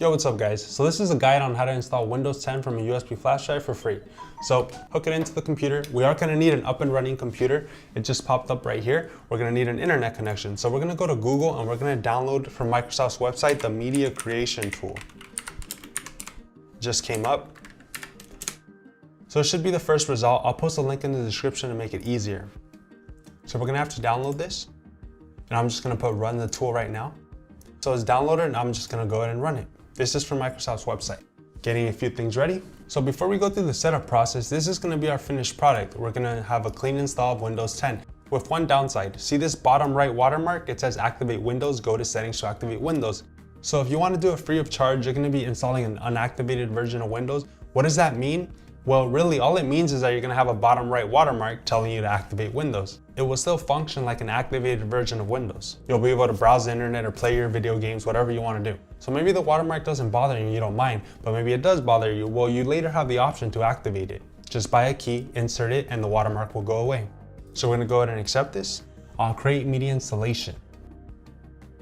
Yo, what's up guys? So this is a guide on how to install Windows 10 from a USB flash drive for free. So hook it into the computer. We are gonna need an up and running computer. It just popped up right here. We're gonna need an internet connection. So we're gonna go to Google and we're gonna download from Microsoft's website, the media creation tool. Just came up. So it should be the first result. I'll post a link in the description to make it easier. So we're gonna have to download this. And I'm just gonna put run the tool right now. So it's downloaded and I'm just gonna go ahead and run it. This is from Microsoft's website. Getting a few things ready. So before we go through the setup process, this is gonna be our finished product. We're gonna have a clean install of Windows 10 with one downside. See this bottom right watermark? It says activate Windows, go to settings to activate Windows. So if you wanna do it free of charge, you're gonna be installing an unactivated version of Windows. What does that mean? Well, really all it means is that you're gonna have a bottom right watermark telling you to activate Windows. It will still function like an activated version of Windows. You'll be able to browse the internet or play your video games, whatever you wanna do. So maybe the watermark doesn't bother you, you don't mind, but maybe it does bother you. Well, you later have the option to activate it. Just buy a key, insert it, and the watermark will go away. So we're gonna go ahead and accept this. I'll create media installation.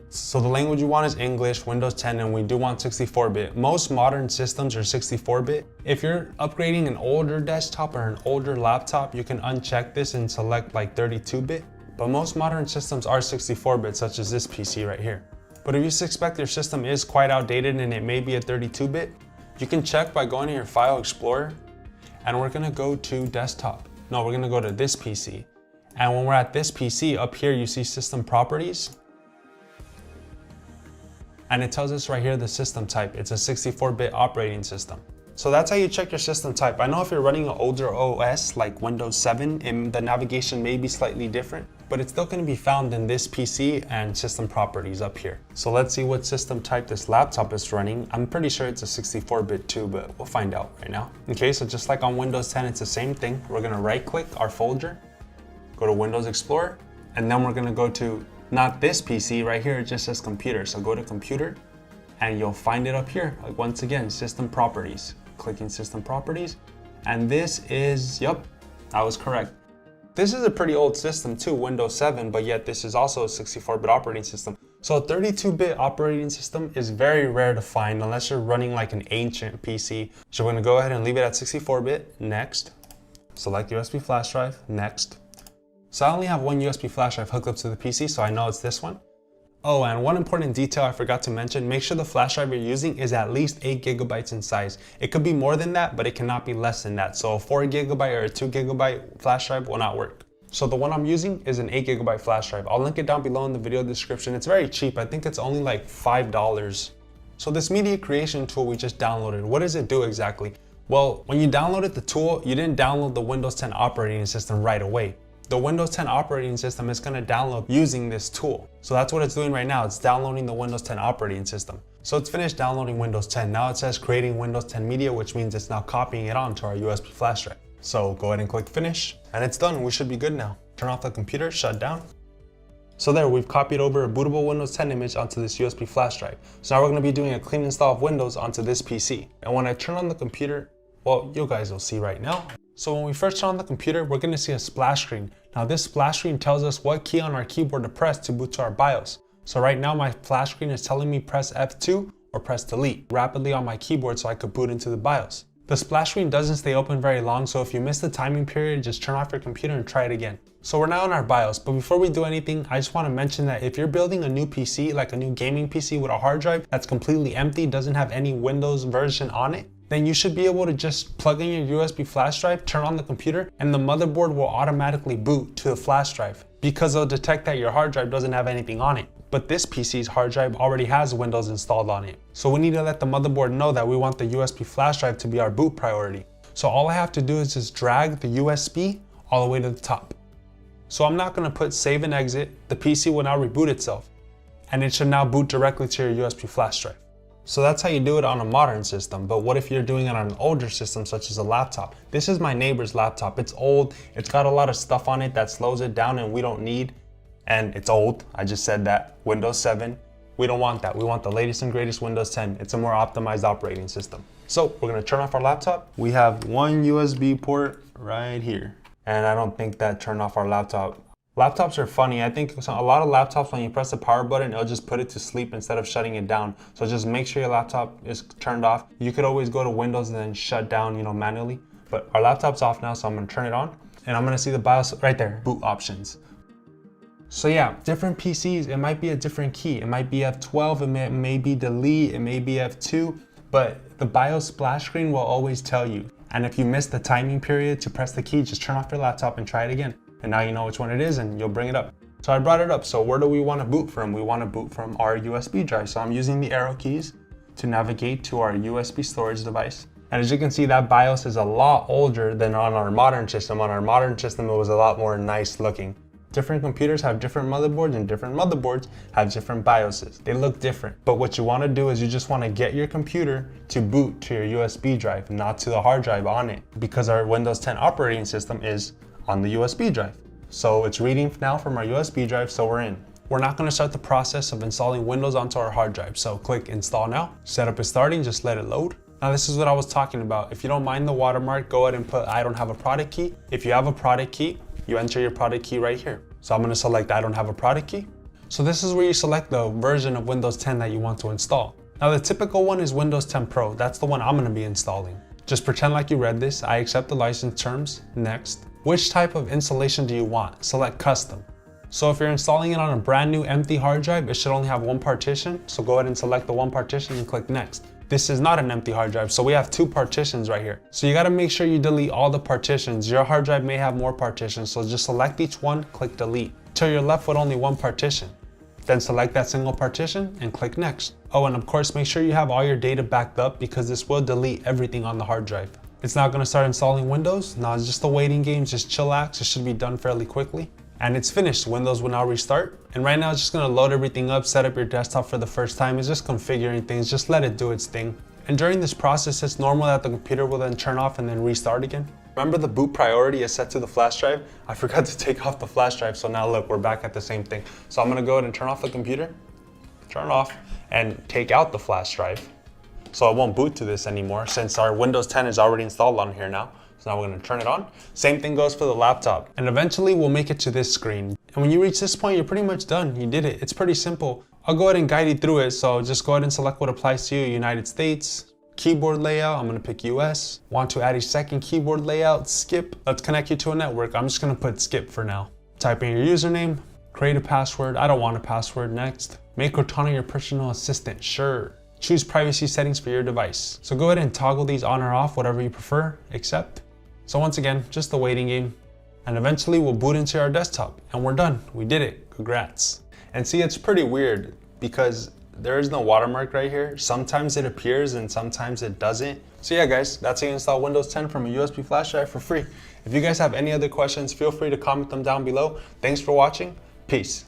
So the language you want is English, Windows 10, and we do want 64-bit. Most modern systems are 64-bit. If you're upgrading an older desktop or an older laptop, you can uncheck this and select like 32-bit. But most modern systems are 64-bit, such as this PC right here. But if you suspect your system is quite outdated and it may be a 32-bit, you can check by going to your File Explorer, and we're gonna go to desktop. No, we're gonna go to this PC. And when we're at this PC, up here you see System Properties. And it tells us right here the system type. It's a 64-bit operating system. So that's how you check your system type. I know if you're running an older OS like Windows 7, the navigation may be slightly different, but it's still going to be found in this PC and System Properties up here. So let's see what system type this laptop is running. I'm pretty sure it's a 64-bit too, but we'll find out right now. Okay, so just like on Windows 10, it's the same thing. We're going to right-click our folder, go to Windows Explorer, and then we're going to go to not this PC right here, it just says computer. So go to computer and you'll find it up here. Like once again, System Properties. Clicking System Properties. And this is, yep, I was correct. This is a pretty old system too, Windows 7, but yet this is also a 64-bit operating system. So a 32-bit operating system is very rare to find unless you're running like an ancient PC. So we're gonna go ahead and leave it at 64-bit, next. Select USB flash drive, next. So I only have one USB flash drive hooked up to the PC, so I know it's this one. Oh, and one important detail I forgot to mention, make sure the flash drive you're using is at least 8 gigabytes in size. It could be more than that, but it cannot be less than that. So a 4 gigabyte or a 2 gigabyte flash drive will not work. So the one I'm using is an 8 gigabyte flash drive. I'll link it down below in the video description. It's very cheap. I think it's only like $5. So this media creation tool we just downloaded, what does it do exactly? Well, when you downloaded the tool, you didn't download the Windows 10 operating system right away. The Windows 10 operating system is going to download using this tool. So that's what it's doing right now. It's downloading the Windows 10 operating system. So it's finished downloading Windows 10. Now it says creating Windows 10 media, which means it's now copying it onto our USB flash drive. So go ahead and click finish and it's done. We should be good now. Turn off the computer, shut down. So there, we've copied over a bootable Windows 10 image onto this USB flash drive. So now we're going to be doing a clean install of Windows onto this PC. And when I turn on the computer, well, you guys will see right now. So when we first turn on the computer, we're going to see a splash screen. Now this splash screen tells us what key on our keyboard to press to boot to our BIOS. So right now my flash screen is telling me press F2 or press delete rapidly on my keyboard so I could boot into the BIOS. The splash screen doesn't stay open very long, so if you miss the timing period, just turn off your computer and try it again. So we're now in our BIOS, but before we do anything, I just want to mention that if you're building a new PC, like a new gaming PC with a hard drive that's completely empty, doesn't have any Windows version on it, then you should be able to just plug in your USB flash drive, turn on the computer, and the motherboard will automatically boot to the flash drive because it'll detect that your hard drive doesn't have anything on it. But this PC's hard drive already has Windows installed on it. So we need to let the motherboard know that we want the USB flash drive to be our boot priority. So all I have to do is just drag the USB all the way to the top. So I'm not gonna put save and exit. The PC will now reboot itself and it should now boot directly to your USB flash drive. So that's how you do it on a modern system, but what if you're doing it on an older system such as a laptop? This is my neighbor's laptop. It's old, it's got a lot of stuff on it that slows it down and we don't need, and it's old, I just said that, Windows 7. We don't want that, we want the latest and greatest Windows 10. It's a more optimized operating system. So we're gonna turn off our laptop. We have one USB port right here, and I don't think that turned off our laptop. Laptops are funny. I think a lot of laptops, when you press the power button, it'll just put it to sleep instead of shutting it down. So just make sure your laptop is turned off. You could always go to Windows and then shut down, manually. But our laptop's off now, so I'm gonna turn it on. And I'm gonna see the BIOS right there, boot options. So yeah, different PCs, it might be a different key. It might be F12, it may be delete, it may be F2, but the BIOS splash screen will always tell you. And if you miss the timing period to press the key, just turn off your laptop and try it again. And now you know which one it is and you'll bring it up. So I brought it up. So where do we want to boot from? We want to boot from our USB drive. So I'm using the arrow keys to navigate to our USB storage device. And as you can see, that BIOS is a lot older than on our modern system. On our modern system, it was a lot more nice looking. Different computers have different motherboards and different motherboards have different BIOSes. They look different. But what you want to do is you just want to get your computer to boot to your USB drive, not to the hard drive on it, because our Windows 10 operating system is on the USB drive. So it's reading now from our USB drive, so we're in. We're not going to start the process of installing Windows onto our hard drive. So click install now. Setup is starting, just let it load. Now this is what I was talking about. If you don't mind the watermark, go ahead and put I don't have a product key. If you have a product key, you enter your product key right here. So I'm going to select I don't have a product key. So this is where you select the version of Windows 10 that you want to install. Now the typical one is Windows 10 Pro. That's the one I'm going to be installing. Just pretend like you read this. I accept the license terms. Next. Which type of installation do you want? Select custom. So if you're installing it on a brand new empty hard drive, it should only have one partition. So go ahead and select the one partition and click next. This is not an empty hard drive, so we have two partitions right here. So you gotta make sure you delete all the partitions. Your hard drive may have more partitions, so just select each one, click delete, till you're left with only one partition. Then select that single partition and click next. Oh, and of course, make sure you have all your data backed up because this will delete everything on the hard drive. It's not gonna start installing Windows. No, it's just a waiting game, just chillax. It should be done fairly quickly. And it's finished. Windows will now restart. And right now it's just gonna load everything up, set up your desktop for the first time. It's just configuring things, just let it do its thing. And during this process, it's normal that the computer will then turn off and then restart again. Remember the boot priority is set to the flash drive? I forgot to take off the flash drive, so now look, we're back at the same thing. So I'm gonna go ahead and turn off the computer, turn off, and take out the flash drive. So it won't boot to this anymore since our Windows 10 is already installed on here now. So now we're gonna turn it on. Same thing goes for the laptop. And eventually we'll make it to this screen. And when you reach this point, you're pretty much done. You did it. It's pretty simple. I'll go ahead and guide you through it. So just go ahead and select what applies to you. United States, keyboard layout, I'm gonna pick US. Want to add a second keyboard layout, skip. Let's connect you to a network. I'm just gonna put skip for now. Type in your username, create a password. I don't want a password, next. Make Cortana your personal assistant, sure. Choose privacy settings for your device. So go ahead and toggle these on or off, whatever you prefer, accept. So once again, just a waiting game. And eventually we'll boot into our desktop and we're done. We did it, congrats. And see, it's pretty weird because there is no watermark right here. Sometimes it appears and sometimes it doesn't. So yeah guys, that's how you install Windows 10 from a USB flash drive for free. If you guys have any other questions, feel free to comment them down below. Thanks for watching, peace.